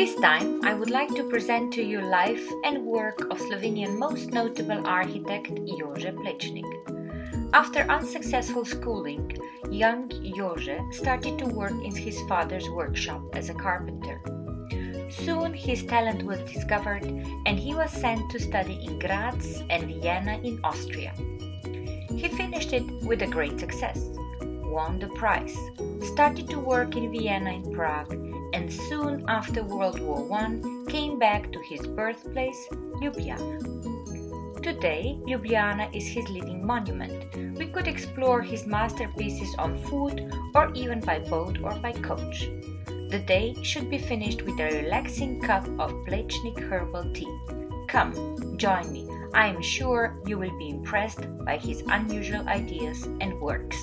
This time, I would like to present to you life and work of Slovenian most notable architect Jože Plečnik. After unsuccessful schooling, young Jože started to work in his father's workshop as a carpenter. Soon his talent was discovered and he was sent to study in Graz and Vienna in Austria. He finished it with a great success, won the prize, started to work in Vienna and Prague, and soon after World War I came back to his birthplace, Ljubljana. Today, Ljubljana is his living monument. We could explore his masterpieces on foot or even by boat or by coach. The day should be finished with a relaxing cup of Plečnik herbal tea. Come, join me. I am sure you will be impressed by his unusual ideas and works.